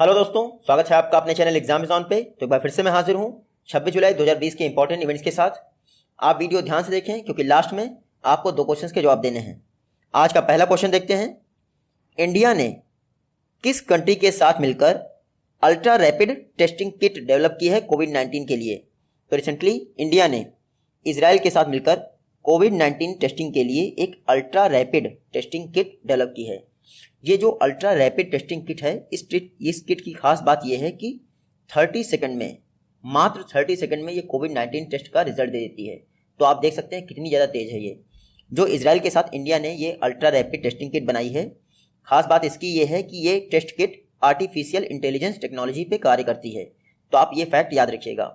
Hello दोस्तों, स्वागत है आपका अपने चैनल एग्जाम इज ऑन पे। तो एक बार फिर से मैं हाजिर हूं 26 जुलाई 2020 के इंपॉर्टेंट इवेंट्स के साथ। आप वीडियो ध्यान से देखें क्योंकि लास्ट में आपको 2 क्वेश्चंस के जवाब देने हैं। आज का पहला क्वेश्चन देखते हैं। इंडिया ने किस कंट्री के साथ मिलकर ultra rapid testing kit develop की है कोविड-19 के लिए? तो रिसेंटली इंडिया ने इजराइल के साथ मिलकर कोविड-19 टेस्टिंग के लिए एक ultra rapid testing kit develop की है। ये जो अल्ट्रा रैपिड टेस्टिंग किट है, इस किट की खास बात यह है कि 30 सेकंड में, मात्र 30 सेकंड में ये कोविड-19 टेस्ट का रिजल्ट दे देती है। तो आप देख सकते हैं कितनी ज़्यादा तेज है ये। जो इजराइल के साथ इंडिया ने ये अल्ट्रा रैपिड टेस्टिंग किट बनाई है, खास बात इसकी ये है कि ये test kit artificial intelligence technology पे कार्य करती है। तो आप ये फैक्ट याद रखिएगा।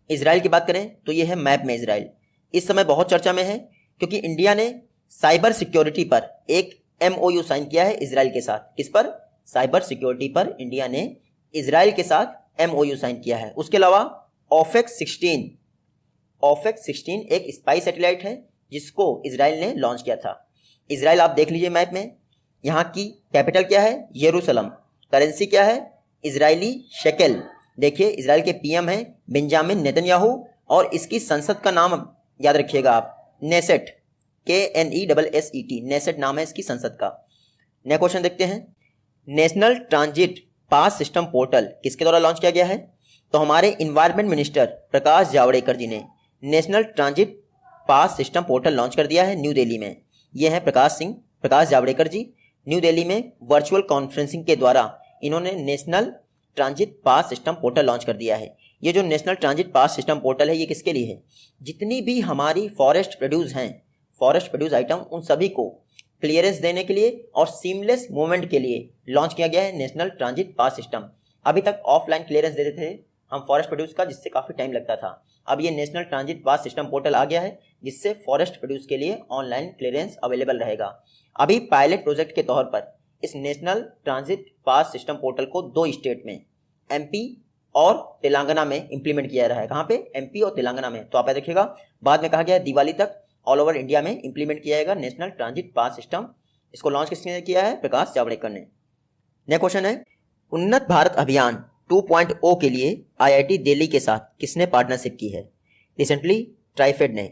इजराइल की बात करें तो ये है मैप में इजराइल। इस समय बहुत चर्चा में है क्योंकि इंडिया ने साइबर सिक्योरिटी पर एक MOU साइन किया है इजराइल के साथ। किस पर? साइबर सिक्योरिटी पर इंडिया ने इजराइल के साथ MOU साइन किया है। उसके अलावा ऑफेक्स 16 एक स्पाई सैटेलाइट है जिसको इजराइल ने लॉन्च किया था। इजराइल आप देख लीजिए मैप में, यहाँ की कैपिटल क्या है? यरूशलेम। करेंसी क्या है? Israeli shekel. देखिए इजराइल के PM है बेंजामिन नेतन्याहू और इसकी संसद का नाम याद रखिएगा आप, नेसेट, KNESSET, नेसेट नाम है इसकी संसद का। नया क्वेश्चन देखते हैं। National transit pass system portal किसके द्वारा लॉन्च किया गया है? तो हमारे इन्वायरमेंट मिनिस्टर प्रकाश जावड़ेकर जी ने national transit pass system portal launch कर दिया है न्यू दिल्ली में। ये हैं प्रकाश जावड़ेकर जी। न्यू दिल्ली में वर्चुअल कॉन्फ्रेंसिंग के द्वारा इन्होंने national transit pass system portal launch कर दिया है। ये जो national transit pass system portal है ये किसके लिए है? जितनी भी हमारी फॉरेस्ट प्रोड्यूस आइटम, उन सभी को क्लियरेंस देने के लिए और सीमलेस मूवमेंट के लिए लॉन्च किया गया है नेशनल ट्रांजिट पास सिस्टम। अभी तक ऑफलाइन क्लियरेंस देते थे हम फॉरेस्ट प्रोड्यूस का, जिससे काफ़ी टाइम लगता था। अब ये national transit pass system portal आ गया है जिससे फॉरेस्ट प्रोड्यूस के लिए ऑनलाइन क्लियरेंस अवेलेबल रहेगा। अभी पायलट प्रोजेक्ट के तौर पर इस national transit pass system portal को 2 स्टेट में, MP और तेलंगाना में इंप्लीमेंट किया रहा है। कहाँ पे? MP और तेलंगाना में। तो आप याद रखिएगा, बाद में कहा गया है दिवाली तक ऑल ओवर इंडिया में इंप्लीमेंट किया जाएगा नेशनल ट्रांजिट पास सिस्टम। इसको लॉन्च किसने किया है? प्रकाश जावड़ेकर ने। नेक्स्ट क्वेश्चन है, उन्नत भारत अभियान 2.0 के लिए IIT दिल्ली के साथ किसने पार्टनरशिप की है? रिसेंटली ट्राइफेड ने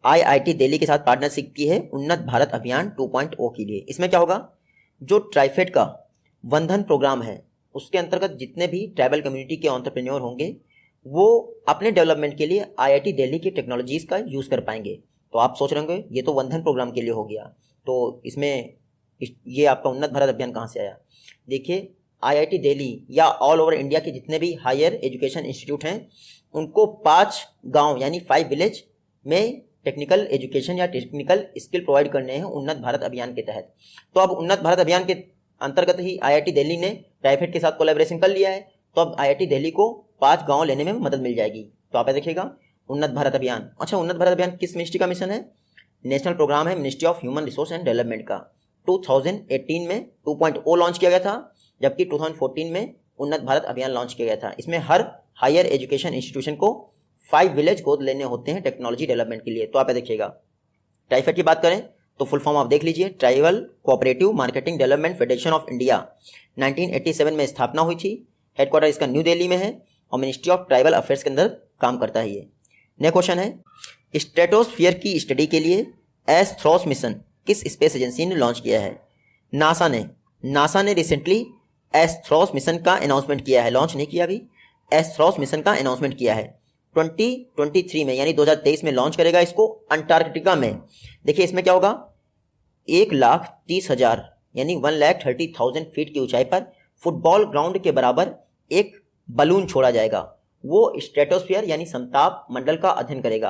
IIT दिल्ली के साथ पार्टनरशिप की है उन्नत भारत अभियान 2.0 के लिए। इसमें क्या होगा? जो ट्राइफेड का वंदन प्रोग्राम है उसके अंतर्गत जितने भी ट्राइबल कम्युनिटी के एंटरप्रेन्योर होंगे वो अपने डेवलपमेंट के लिए IIT दिल्ली की टेक्नोलॉजीज का यूज़ कर पाएंगे। तो आप सोच रहे होंगे ये तो वंदन प्रोग्राम के लिए हो गया, तो इसमें ये आपका उन्नत भारत अभियान कहाँ से आया? देखिए IIT दिल्ली या ऑल ओवर इंडिया के जितने भी हायर एजुकेशन इंस्टीट्यूट हैं उनको 5 गांव यानी 5 विलेज में टेक्निकल एजुकेशन या टेक्निकल स्किल प्रोवाइड करने हैं उन्नत भारत अभियान के तहत। तो अब उन्नत भारत अभियान के अंतर्गत ही IIT दिल्ली ने प्राइवेट के साथ कोलैबोरेशन कर लिया है। तो अब IIT दिल्ली को 5 गाँव लेने में मदद मिल जाएगी। तो आप देखिएगा उन्नत भारत अभियान। अच्छा, उन्नत भारत अभियान किस मिनिस्ट्री का मिशन है? नेशनल प्रोग्राम है ministry of human resource and development का। 2018 में 2.0 लॉन्च किया गया था, जबकि 2014 में उन्नत भारत अभियान लॉन्च किया गया था। इसमें हर हायर एजुकेशन इंस्टीट्यूशन को 5 विलेज गोद लेने होते हैं टेक्नोलॉजी डेवलपमेंट के लिए। तो आप देखिएगा, ट्राइफेड की बात करें तो फुल फॉर्म आप देख लीजिए, tribal cooperative marketing development federation of India. 1987 में स्थापना हुई थी। हेडक्वार्टर इसका न्यू दिल्ली में है और मिनिस्ट्री ऑफ ट्राइबल अफेयर्स के अंदर काम करता है ये। नेक्स्ट क्वेश्चन है, स्ट्रेटोस्फीयर की स्टडी के लिए एस्थ्रोस मिशन किस स्पेस एजेंसी ने लॉन्च किया है? नासा ने रिसेंटली एस्थ्रोस मिशन का अनाउंसमेंट किया है। लॉन्च नहीं किया अभी, एस्थ्रोस मिशन का अनाउंसमेंट किया है। 2023 में यानी 2023 में लॉन्च करेगा इसको अंटार्कटिका में। देखिए इसमें क्या होगा, 1,30,000 यानी 1,30,000 फीट की ऊंचाई पर फुटबॉल ग्राउंड के बराबर एक बलून छोड़ा जाएगा। वो स्ट्रेटोस्फीयर यानी समताप मंडल का अध्ययन करेगा।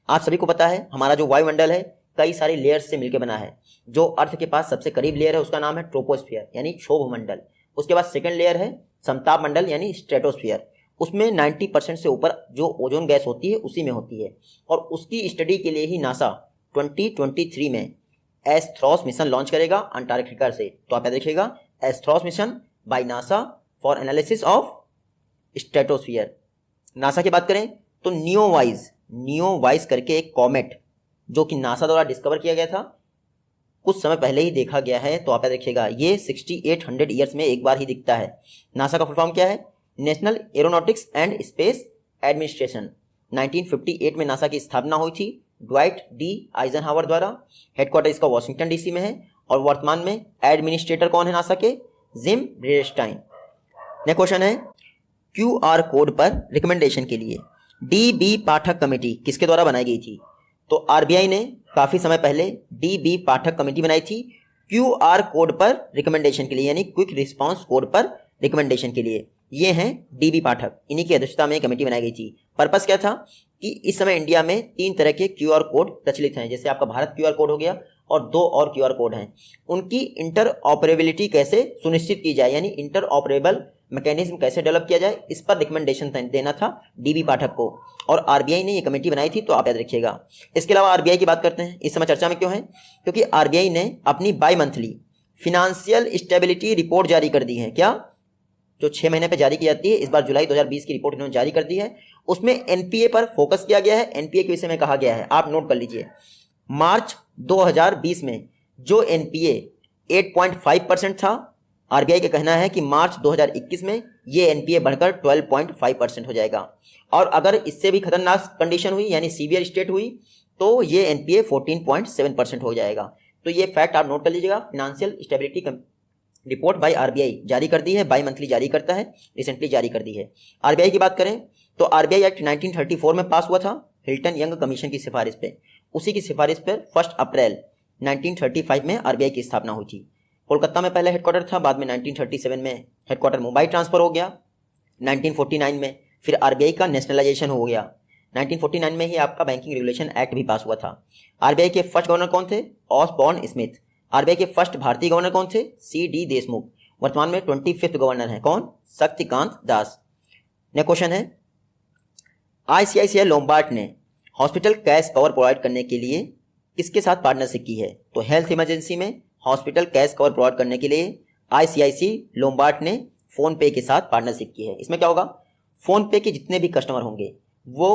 आप सभी को पता है हमारा जो वायुमंडल है कई सारे लेयर्स से मिलकर बना है। जो अर्थ के पास सबसे करीब लेयर है उसका नाम है ट्रोपोस्फीयर यानी क्षोभ मंडल। उसके बाद सेकंड लेयर है समताप मंडल यानी स्ट्रेटोस्फीयर। उसमें 90% से ऊपर जो ओजोन गैस होती है उसी में होती है। और उसकी स्टडी के लिए ही नासा 2023 में एस्थ्रोस मिशन लॉन्च करेगा अंटार्कटिका से। तो आप याद रखिएगा, ASTHROS mission by NASA for analysis of stratosphere. NASA की बात करें तो नियोवाइज करके एक कॉमेट जो कि नासा द्वारा डिस्कवर किया गया था, कुछ समय पहले ही देखा गया है, तो आप याद रखिएगा ये 6800 ईयर्स में एक बार ही दिखता है। नासा का फुल फॉर्म क्या है? National aeronautics and space administration. 1958 में नासा की स्थापना हुई थी ड्वाइट डी आइजनहावर द्वारा। हेडक्वार्टर इसका वॉशिंगटन डीसी में है और वर्तमान में एडमिनिस्ट्रेटर कौन है नासा के? जिम ब्रेस्टाइन। नेक्स्ट क्वेश्चन है QR कोड पर रिकमेंडेशन के लिए DB पाठक कमेटी किसके द्वारा बनाई गई थी? तो RBI ने काफी समय पहले DB पाठक कमेटी बनाई थी QR कोड पर रिकमेंडेशन के लिए, यानी क्विक रिस्पांस कोड पर रिकमेंडेशन के लिए। ये हैं DB पाठक, इन्हीं की अध्यक्षता में कमेटी बनाई गई थी। पर्पस क्या था कि इस समय इंडिया में 3 तरह के QR कोड प्रचलित हैं, जैसे आपका भारत QR कोड हो गया और 2 और QR कोड हैं। उनकी इंटर ऑपरेबिलिटी कैसे सुनिश्चित की जाए, यानी इंटर ऑपरेबल मैकेनिज्म कैसे डेवलप किया जाए, इस पर रिकमेंडेशन देना था DB पाठक को, और RBI ने ये कमेटी बनाई थी, तो आप याद रखिएगा। इसके अलावा RBI की बात करते हैं, इस समय चर्चा में क्यों है? क्योंकि RBI ने अपनी by monthly financial stability report जारी कर दी है। क्या? जो 6 महीने पे जारी की जाती है, इस बार जुलाई 2020 की रिपोर्ट इन्होंने जारी कर दी है। उसमें NPA पर फोकस किया गया है। NPA के विषय में कहा गया है, आप नोट कर लीजिए। मार्च 2020 में जो NPA 8.5% था, RBI का कहना है कि मार्च 2021 में ये NPA बढ़कर 12.5% हो जाएगा, और अगर इससे भी खतरनाक कंडीशन हुई, यानी सीवियर स्टेट हुई, तो ये NPA 14.7% हो जाएगा। तो ये फैक्ट आप नोट कर लीजिएगा। Financial stability report by RBI जारी कर दी है, बाई मंथली जारी करता है, रिसेंटली जारी कर दी है। RBI की बात करें तो RBI एक्ट 1934 में पास हुआ था हिल्टन यंग कमीशन की सिफारिश पे। उसी की सिफारिश पर 1 अप्रैल 1935 में RBI की स्थापना हुई थी। कोलकाता में पहले हेडक्वार्टर था, बाद में 1937 में हेडक्वार्टर मुंबई ट्रांसफर हो गया। 1949 में फिर RBI का नेशनलाइजेशन हो गया। 1949 में ही आपका बैंकिंग रेगुलेशन एक्ट भी पास हुआ था। RBI के फर्स्ट गवर्नर कौन थे? Osborne Smith. RBI के फर्स्ट भारतीय गवर्नर कौन थे? CD देशमुख। वर्तमान में 25th गवर्नर हैं कौन? शक्तिकांत दास। नेक्स्ट क्वेश्चन है ICICI लोम्बार्ड ने हॉस्पिटल कैश कवर प्रोवाइड करने के लिए किसके साथ पार्टनरशिप की है? तो हेल्थ इमरजेंसी में हॉस्पिटल कैश कवर प्रोवाइड करने के लिए ICICI लोम्बार्ड ने फोन पे के साथ पार्टनरशिप की है। इसमें क्या होगा? फोन पे के जितने भी कस्टमर होंगे वो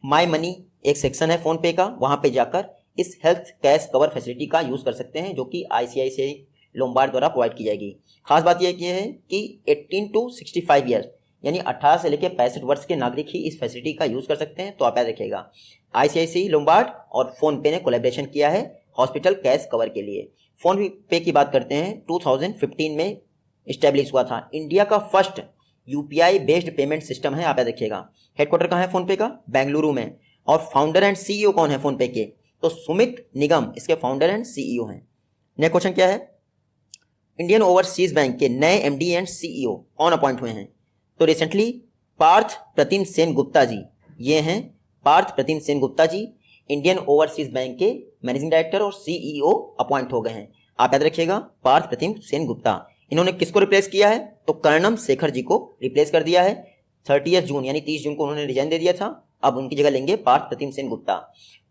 माई मनी एक सेक्शन है फोन पे का, वहां पे जाकर इस हेल्थ कैश कवर फैसिलिटी का यूज कर सकते हैं, जो कि ICICI लोम्बार्ड द्वारा प्रोवाइड की जाएगी। खास बात यह है कि 18 to 65 ईयर्स यानी 18 से लेकर 65 वर्ष के नागरिक ही इस फैसिलिटी का यूज कर सकते हैं। तो आप याद रखिएगा, ICICI लोम्बार्ड और फोन पे ने कोलैबोरेशन किया है हॉस्पिटल कैश कवर के लिए। फोन पे की बात करते हैं, 2015 में इस्टेब्लिश हुआ था। इंडिया का first UPI based payment system है, आप याद रखिएगा। हेडक्वार्टर कहाँ है फोन पे का? बेंगलुरु में। और फाउंडर एंड CEO कौन है फोन पे के? तो सुमित निगम इसके फाउंडर एंड CEO हैं। नेक्स्ट क्वेश्चन क्या है? इंडियन ओवरसीज बैंक के नए MD एंड CEO कौन अपॉइंट हुए हैं? तो रिसेंटली पार्थ प्रतिम सेन गुप्ता जी, ये हैं पार्थ प्रतिम Sen Gupta ji, Indian overseas bank के मैनेजिंग डायरेक्टर और CEO अपॉइंट हो गए हैं। आप याद रखिएगा, पार्थ प्रतिम सेन गुप्ता। इन्होंने किसको रिप्लेस किया है? तो कर्णम शेखर जी को रिप्लेस कर दिया है। 30 जून यानी 30 जून को उन्होंने रिजाइन दे दिया था, अब उनकी जगह लेंगे पार्थ प्रतिम सेन गुप्ता।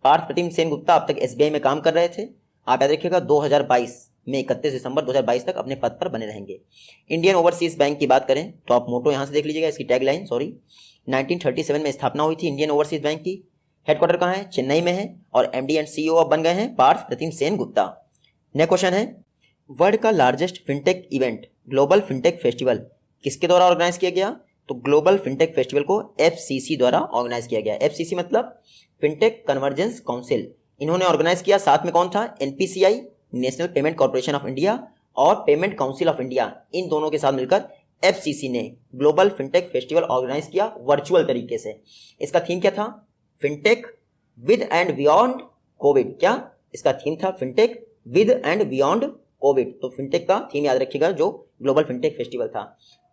पार्थ प्रतिम सेन गुप्ता अब तक SBI में काम कर रहे थे। आप याद रखिएगा 2022 में 31 दिसंबर 2022 तक अपने पद पर बने रहेंगे। इंडियन ओवरसीज बैंक की बात करें तो आप मोटो यहां से देख लीजिएगा, इसकी टैगलाइन 1937 में स्थापना हुई थी इंडियन ओवरसीज बैंक की। हेडक्वार्टर कहाँ है? चेन्नई में है, और MD एंड CEO अब बन गए हैं पार्थ प्रतिम सेन गुप्ता। नेक्स्ट क्वेश्चन है वर्ल्ड का largest fintech event global fintech festival किसके द्वारा ऑर्गेनाइज किया गया? तो ग्लोबल फिनटेक फेस्टिवल को FCC द्वारा ऑर्गेनाइज किया गया। FCC मतलब फिनटेक कन्वर्जेंस काउंसिल, इन्होंने ऑर्गेनाइज किया। साथ में कौन था? NPCI national payment corporation of India और पेमेंट काउंसिल ऑफ इंडिया, इन दोनों के साथ मिलकर FCC ने ग्लोबल फिनटेक फेस्टिवल ऑर्गेनाइज किया वर्चुअल तरीके से। इसका थीम क्या था? Fintech with and beyond Covid. क्या इसका थीम था? Fintech with and beyond Covid. तो फिनटेक का थीम याद रखिएगा जो ग्लोबल फिनटेक फेस्टिवल था।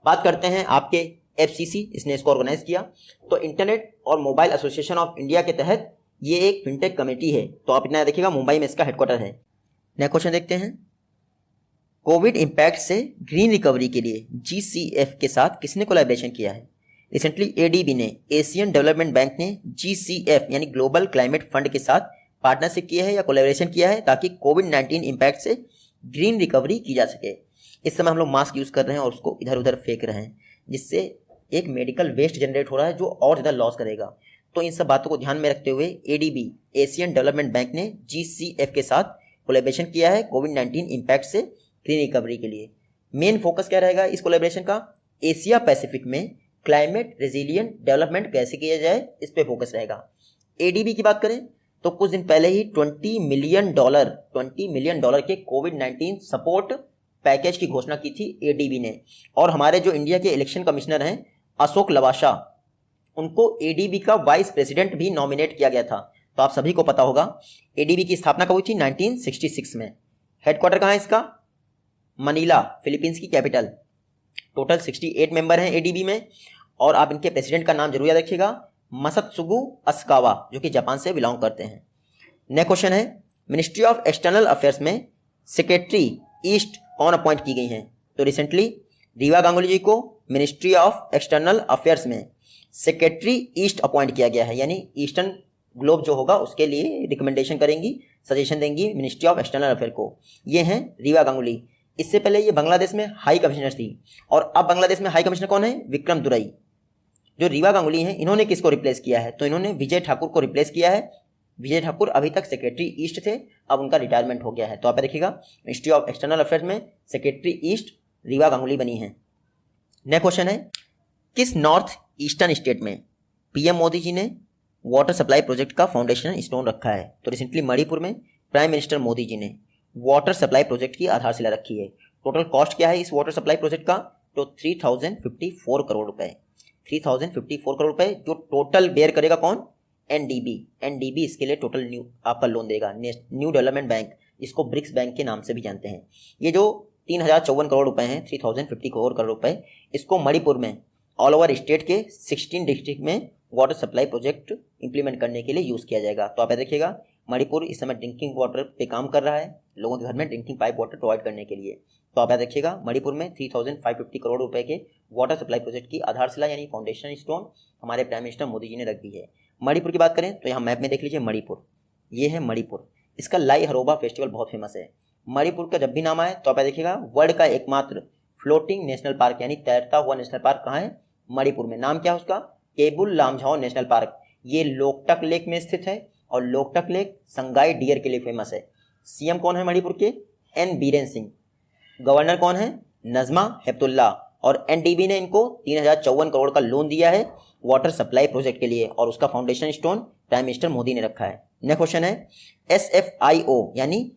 बात करते हैं आपके FCC, इसने इसको ऑर्गेनाइज किया। तो इंटरनेट और मोबाइल एसोसिएशन ऑफ इंडिया के तहत ये एक फिनटेक कमेटी है, तो आप इतना देखिएगा, मुंबई में इसका हेडक्वार्टर है। नेक्स्ट क्वेश्चन देखते हैं कोविड इंपैक्ट से ग्रीन रिकवरी के लिए GCF के साथ किसने कोलैबोरेशन किया है? रिसेंटली ADB ने, एशियन डेवलपमेंट बैंक ने GCF यानी ग्लोबल क्लाइमेट फंड के साथ पार्टनरशिप किया है या कोलैबोरेशन किया है, ताकि कोविड-19 इंपैक्ट से ग्रीन रिकवरी की जा सके। इस समय हम लोग मास्क यूज कर रहे हैं और उसको इधर उधर फेंक रहे हैं, जिससे एक मेडिकल वेस्ट जनरेट हो रहा है जो और ज़्यादा लॉस करेगा। तो इन सब बातों को ध्यान में रखते हुए ADB एशियन डेवलपमेंट बैंक ने GCF के साथ कोलैबोरेशन किया है कोविड-19 इम्पैक्ट से ग्रीन रिकवरी के लिए। मेन फोकस क्या रहेगा इस कोलैबोरेशन का, एशिया पैसिफिक में क्लाइमेट रेजिलिएंट डेवलपमेंट कैसे किया जाए इस पे फोकस रहेगा। एडीबी की बात करें तो कुछ दिन पहले ही $20 मिलियन के कोविड-19 सपोर्ट पैकेज की घोषणा की थी एडीबी ने। और हमारे जो इंडिया के इलेक्शन कमिश्नर हैं अशोक लवासा, उनको एडीबी का वाइस प्रेसिडेंट भी नॉमिनेट किया गया था। तो आप सभी को पता होगा एडीबी की स्थापना कब हुई थी, 1966 में। हेडक्वार्टर कहाँ है इसका, मनीला, फिलीपींस की कैपिटल। टोटल 68 मेंबर हैं एडीबी में। और आप इनके प्रेसिडेंट का नाम जरूर याद रखिएगा, मसत्सुगु अस्कावा, जो कि जापान से बिलोंग करते हैं। नेक्स्ट क्वेश्चन है, मिनिस्ट्री ऑफ एक्सटर्नल अफेयर्स में सेक्रेटरी ईस्ट कौन अपॉइंट की गई हैं? तो रिसेंटली रीवा गांगुली जी को मिनिस्ट्री ऑफ एक्सटर्नल अफेयर्स में सेक्रेटरी ईस्ट अपॉइंट किया गया है, यानी ईस्टर्न ग्लोब जो होगा उसके लिए रिकमेंडेशन करेंगी, सजेशन देंगी मिनिस्ट्री ऑफ एक्सटर्नल अफेयर को। ये हैं रीवा गांगुली। इससे पहले ये बांग्लादेश में हाई कमिश्नर थी और अब बांग्लादेश में हाई कमिश्नर कौन है, विक्रम दुरई। जो रीवा गांगुली हैं इन्होंने किसको रिप्लेस किया है, तो इन्होंने विजय ठाकुर को रिप्लेस किया है। विजय ठाकुर अभी तक सेक्रेटरी ईस्ट थे, अब उनका रिटायरमेंट हो गया है। तो आप देखिएगा मिनिस्ट्री ऑफ एक्सटर्नल अफेयर्स में सेक्रेटरी ईस्ट रीवा गांगुली बनी है। नेक्स्ट क्वेश्चन है, किस नॉर्थ ईस्टर्न स्टेट में पीएम मोदी जी ने वाटर सप्लाई प्रोजेक्ट का फाउंडेशन स्टोन रखा है? तो रिसेंटली मणिपुर में प्राइम मिनिस्टर मोदी जी ने वाटर सप्लाई प्रोजेक्ट की आधारशिला रखी है। टोटल कॉस्ट क्या है इस वाटर सप्लाई प्रोजेक्ट का, तो 3054 करोड़ रुपए। 3054 करोड़ रुपए जो टोटल बेयर करेगा कौन, एनडीबी इसके लिए टोटल न्यू आपका लोन देगा, न्यू डेवलपमेंट बैंक, जिसको ब्रिक्स बैंक के नाम से भी जानते हैं। ये जो 3054 करोड़ रुपए हैं, 3054 करोड़ रुपए, इसको मणिपुर में ऑल ओवर स्टेट के 16 डिस्ट्रिक्ट में वाटर सप्लाई प्रोजेक्ट इंप्लीमेंट करने के लिए यूज़ किया जाएगा। तो आप देखिएगा मणिपुर इस समय ड्रिंकिंग वाटर पे काम कर रहा है, लोगों के घर में ड्रिंकिंग पाइप वाटर प्रोवाइड करने के लिए। तो आप देखिएगा मणिपुर में 3550 करोड़ रुपए के वाटर सप्लाई प्रोजेक्ट की आधारशिला यानी फाउंडेशन स्टोन हमारे प्राइम मिनिस्टर मोदी जी ने रख दी है। मणिपुर की बात करें तो यहाँ मैप में देख लीजिए मणिपुर, ये है मणिपुर। इसका लाई हरोबा फेस्टिवल बहुत फेमस है। मणिपुर का जब भी नाम आए तो आप देखिएगा वर्ल्ड का एकमात्र फ्लोटिंग नेशनल पार्क यानी तैरता हुआ नेशनल पार्क कहाँ है, मणिपुर में। नाम क्या है उसका, केबुल लामझाओ नेशनल पार्क। ये लोकटक लेक में स्थित है और लोकटक लेक संगाई डियर के लिए फेमस है। सीएम कौन है मणिपुर के, एन बीरेन सिंह। गवर्नर कौन है, नजमा हेपतुल्ला। और एनडीबी ने इनको 3054 करोड़ का लोन दिया है वाटर सप्लाई प्रोजेक्ट के लिए और उसका foundation stone prime minister Modi ने रखा है। नेक्स्ट क्वेश्चन है, SFIO यानी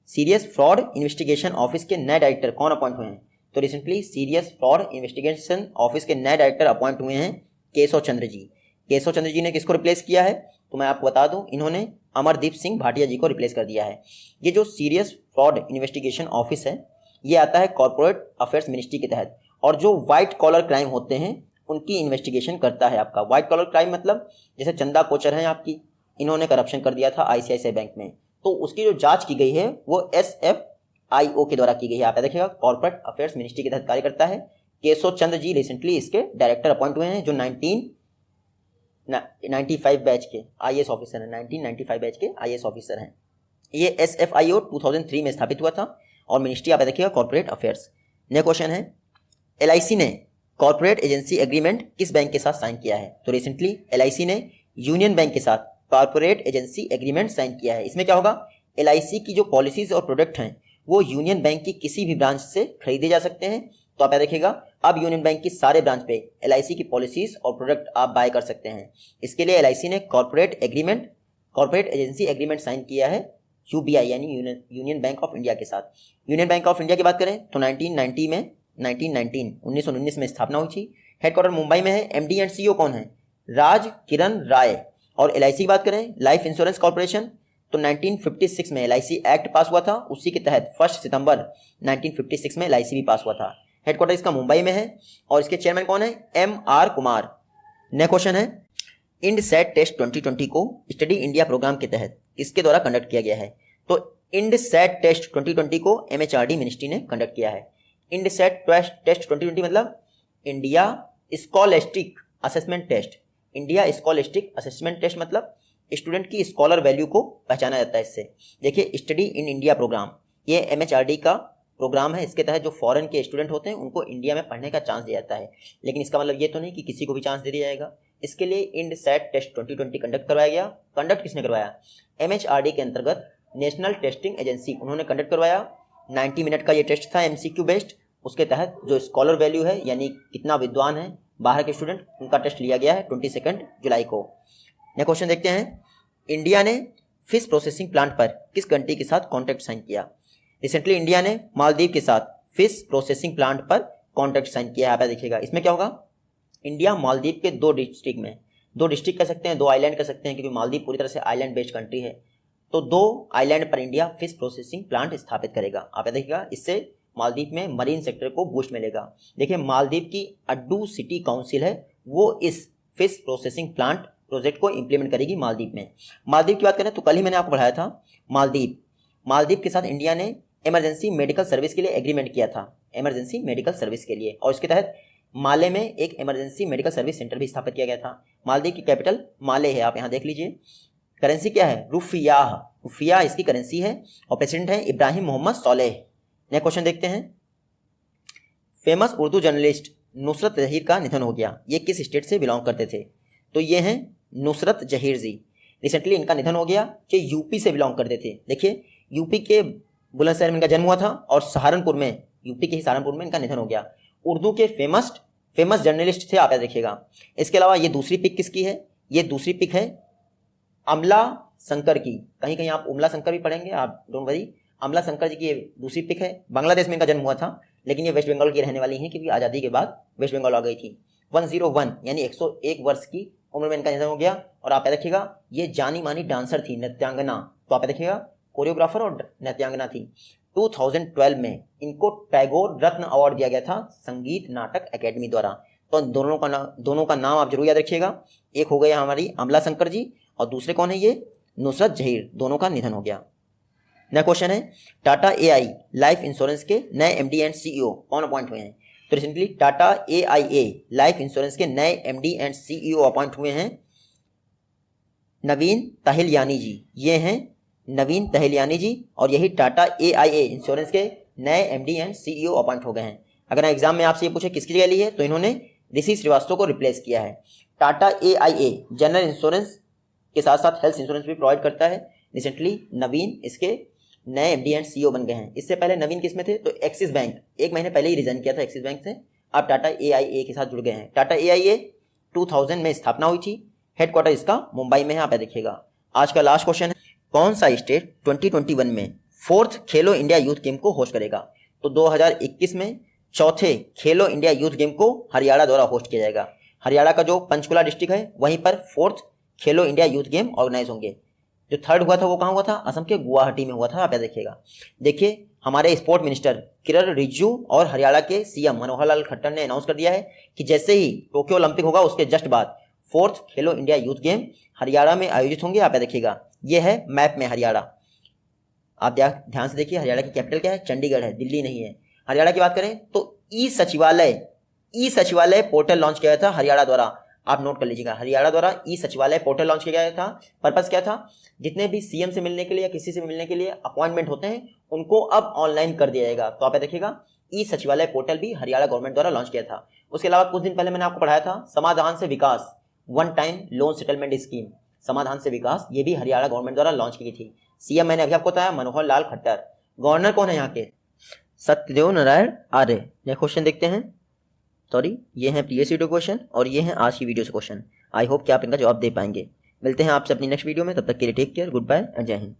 सीरियस फ्रॉड इन्वेस्टिगेशन ऑफिस के नए डायरेक्टर कौन अपॉइंट हुए हैं? तो recently serious fraud investigation office के नए डायरेक्टर अपॉइंट हुए हैं केशव चंद्र जी। केशव चंद्र जी ने किसको रिप्लेस किया है, तो मैं आपको बता दूं, इन्होंने अमरदीप सिंह भाटिया जी को रिप्लेस कर दिया है। ये जो सीरियस फ्रॉड इन्वेस्टिगेशन ऑफिस है ये आता है कॉर्पोरेट अफेयर्स मिनिस्ट्री के तहत और जो व्हाइट कॉलर क्राइम होते हैं उनकी इन्वेस्टिगेशन करता है। आपका व्हाइट कॉलर क्राइम मतलब जैसे चंदा कोचर हैं आपकी, इन्होंने करप्शन कर दिया था आईसीआईसीआई बैंक में, तो उसकी जो जांच की गई है वो SFIO के द्वारा की गई है। आप देखिएगा कॉर्पोरेट अफेयर्स मिनिस्ट्री के तहत कार्य करता है। केशव चंद्र जी रिसेंटली इसके डायरेक्टर अपॉइंट हुए हैं जो 1995 बैच के IAS ऑफिसर हैं, 1995 बैच के IAS ऑफिसर हैं। ये SFIO 2003 में स्थापित हुआ था और मिनिस्ट्री आप देखिएगा कॉर्पोरेट अफेयर्स। नेक्स्ट क्वेश्चन है, LIC ने कॉर्पोरेट एजेंसी एग्रीमेंट किस बैंक के साथ साइन किया है? तो रिसेंटली LIC ने यूनियन बैंक के साथ कॉर्पोरेट एजेंसी एग्रीमेंट साइन किया है। इसमें क्या होगा, LIC की जो पॉलिसीज और प्रोडक्ट हैं वो यूनियन बैंक की किसी भी ब्रांच से खरीदे जा सकते हैं। तो आप देखिएगा अब यूनियन बैंक की सारे ब्रांच पे LIC की पॉलिसीज और प्रोडक्ट आप बाय कर सकते हैं। इसके लिए LIC ने कॉर्पोरेट एजेंसी एग्रीमेंट साइन किया है UBI यानी यूनियन बैंक ऑफ इंडिया के साथ। यूनियन बैंक ऑफ इंडिया की बात करें तो 1919 में स्थापना हुई थी। हेडक्वार्टर मुंबई में है। MD एंड CEO कौन है, राज किरण राय। और LIC की बात करें, लाइफ इंश्योरेंस कॉर्पोरेशन, तो 1956 में LIC एक्ट पास हुआ था, उसी के तहत 1 सितंबर 1956 में LIC भी पास हुआ था। हेडक्वार्टर इसका मुंबई में है और इसके चेयरमैन कौन है, MR कुमार। नेक्स्ट क्वेश्चन है, इंडसैट टेस्ट 2020 को स्टडी इंडिया प्रोग्राम के तहत किसके द्वारा कंडक्ट किया गया है? तो इंडसैट टेस्ट 2020 को MHRD मिनिस्ट्री ने कंडक्ट किया है। इंडसैट टेस्ट 2020 मतलब India scholastic assessment test. India scholastic assessment test मतलब स्टूडेंट की स्कॉलर वैल्यू को पहचाना जाता है इससे। देखिए स्टडी इन इंडिया प्रोग्राम ये MHRD का प्रोग्राम है। इसके तहत जो फॉरेन के स्टूडेंट होते हैं उनको इंडिया में पढ़ने का चांस दिया जाता है, लेकिन इसका मतलब ये तो नहीं कि किसी को भी चांस दे दिया जाएगा। इसके लिए इंडसैट टेस्ट 2020 कंडक्ट करवाया गया। कंडक्ट किसने करवाया, MHRD के अंतर्गत नेशनल टेस्टिंग एजेंसी, उन्होंने कंडक्ट करवाया। 90 मिनट का ये टेस्ट था MCQ बेस्ड। उसके तहत जो स्कॉलर वैल्यू है यानी कितना विद्वान है बाहर के स्टूडेंट, उनका टेस्ट लिया गया है 22 जुलाई को। नेक्स्ट क्वेश्चन देखते हैं, इंडिया ने फिश प्रोसेसिंग प्लांट पर किस कंट्री के साथ कॉन्ट्रैक्ट साइन किया? रिसेंटली इंडिया ने मालदीव के साथ फिश प्रोसेसिंग प्लांट पर कॉन्ट्रैक्ट साइन किया है। आप देखिएगा इसमें क्या होगा, इंडिया मालदीव के दो डिस्ट्रिक्ट कह सकते हैं, दो आइलैंड कह सकते हैं, क्योंकि मालदीव पूरी तरह से आइलैंड बेस्ड कंट्री है। तो दो आइलैंड पर इंडिया फिश प्रोसेसिंग प्लांट स्थापित करेगा। आप देखिएगा इससे मालदीव में मरीन सेक्टर को बूस्ट मिलेगा। देखिए मालदीव की अड्डू सिटी काउंसिल है, वो इस फिश प्रोसेसिंग प्लांट प्रोजेक्ट को इंप्लीमेंट करेगी मालदीव में। मालदीव की बात करें तो कल ही मैंने आपको पढ़ाया था, मालदीव के साथ इंडिया ने इमरजेंसी मेडिकल सर्विस के लिए एग्रीमेंट किया था, इमरजेंसी मेडिकल सर्विस के लिए, और इसके तहत माले में एक इमरजेंसी मेडिकल सर्विस सेंटर भी स्थापित किया गया था। मालदीव की कैपिटल माले है, आप यहाँ देख लीजिए। करेंसी क्या है? रुफिया इसकी करेंसी है, और प्रेसिडेंट है इब्राहिम मोहम्मद सोलेह। नेक्स्ट क्वेश्चन देखते हैं, फेमस उर्दू जर्नलिस्ट नुसरत जहीर का निधन हो गया। ये किस स्टेट से बिलोंग करते थे? तो ये हैं नुसरत जहीर जी। रिसेंटली इनका निधन हो गया, कि यूपी से बिलोंग करते थे। देखिए यूपी के बुलंदशहर में इनका जन्म हुआ था, और सहारनपुर में, यूपी के ही सहारनपुर में इनका निधन हो गया। उर्दू के फेमस जर्नलिस्ट थे, आप देखिएगा। इसके अलावा ये दूसरी पिक किसकी है? ये दूसरी पिक है अमला शंकर की। कहीं कहीं आप उमला शंकर भी पढ़ेंगे, आप डोंट वरी। अमला शंकर जी की ये दूसरी पिक है। बांग्लादेश में इनका जन्म हुआ था, लेकिन ये वेस्ट बंगाल की रहने वाली हैं, क्योंकि आज़ादी के बाद वेस्ट बंगाल आ गई थी। 101 यानी 101 वर्ष की उम्र में इनका निधन हो गया। और आप देखिएगा ये जानी मानी डांसर थी, नृत्यांगना। तो आप देखिएगा कोरियोग्राफर और नृत्यांगना थी। 2012 में इनको टैगोर रत्न अवार्ड दिया गया था संगीत नाटक अकेडमी द्वारा। तो दोनों का नाम आप जरूर याद रखिएगा। एक हो गया हमारी अमला शंकर जी, और दूसरे कौन है? ये नुसरत जहीर। दोनों का निधन हो गया। नेक्स्ट क्वेश्चन है, टाटा AI लाइफ इंश्योरेंस के नए MD एंड CEO कौन अपॉइंट हुए हैं? तो recently Tata AIA life insurance के नए MD एंड CEO अपॉइंट हुए हैं नवीन तहिलयानी जी। ये हैं नवीन तहिलयानी जी, और यही टाटा AIA इंश्योरेंस के नए MD एंड CEO अपॉइंट हो गए हैं। अगर एग्जाम में आपसे ये पूछे किसकी जगह ली है, तो इन्होंने ऋषि श्रीवास्तव को रिप्लेस किया है। टाटा AIA जनरल इंश्योरेंस के साथ साथ हेल्थ इंश्योरेंस भी प्रोवाइड करता है। रिसेंटली नवीन इसके नए MD एंड CEO बन गए हैं। इससे पहले नवीन किस में थे? तो एक्सिस बैंक, 1 महीने पहले ही रिजाइन किया था एक्सिस बैंक से। अब टाटा AIA के साथ जुड़ गए हैं। टाटा AIA 2000 में स्थापना हुई थी, हेडक्वार्टर इसका मुंबई में है। आप देखिएगा। आज का लास्ट क्वेश्चन है, कौन सा स्टेट 2021 में 4th खेलो इंडिया यूथ गेम को होस्ट करेगा? तो 2021 में चौथे खेलो इंडिया यूथ गेम को हरियाणा द्वारा होस्ट किया जाएगा। हरियाणा का जो पंचकुला डिस्ट्रिक्ट है, वहीं पर 4th खेलो इंडिया यूथ गेम ऑर्गेनाइज होंगे। जो 3rd हुआ था वो कहाँ हुआ था? असम के गुवाहाटी में हुआ था। आप देखिएगा। देखिए हमारे स्पोर्ट मिनिस्टर किरण रिजिजू और हरियाणा के CM मनोहर लाल खट्टर ने अनाउंस कर दिया है कि जैसे ही टोक्यो ओलंपिक होगा उसके जस्ट बाद 4th खेलो इंडिया यूथ गेम हरियाणा में आयोजित होंगे। आप देखिएगा, ये है मैप में हरियाणा। आप ध्यान से देखिए, हरियाणा की कैपिटल क्या है? चंडीगढ़ है, दिल्ली नहीं है। हरियाणा की बात करें तो ई सचिवालय पोर्टल लॉन्च किया गया था हरियाणा द्वारा। आप नोट कर लीजिएगा, हरियाणा द्वारा ई सचिवालय पोर्टल लॉन्च किया गया था। पर्पस क्या था? जितने भी CM से मिलने के लिए या किसी से मिलने के लिए अपॉइंटमेंट होते हैं, उनको अब ऑनलाइन कर दिया जाएगा। तो आप देखिएगा, ई सचिवालय पोर्टल भी हरियाणा गवर्नमेंट द्वारा लॉन्च किया था। उसके अलावा कुछ दिन पहले मैंने आपको पढ़ाया था समाधान से विकास, one time loan settlement scheme, समाधान से विकास, ये भी हरियाणा गवर्नमेंट द्वारा लॉन्च की गई थी। CM मैंने अभी आपको बताया मनोहर लाल खट्टर। गवर्नर कौन है यहाँ के? सत्यदेव नारायण आर्य। नेक्स्ट क्वेश्चन देखते हैं। ये हैं प्रीवियस वीडियो क्वेश्चन, और ये हैं आज की वीडियो से क्वेश्चन। आई होप कि आप इनका जवाब दे पाएंगे। मिलते हैं आपसे अपनी नेक्स्ट वीडियो में, तब तक के लिए take care, good bye and Jai Hind.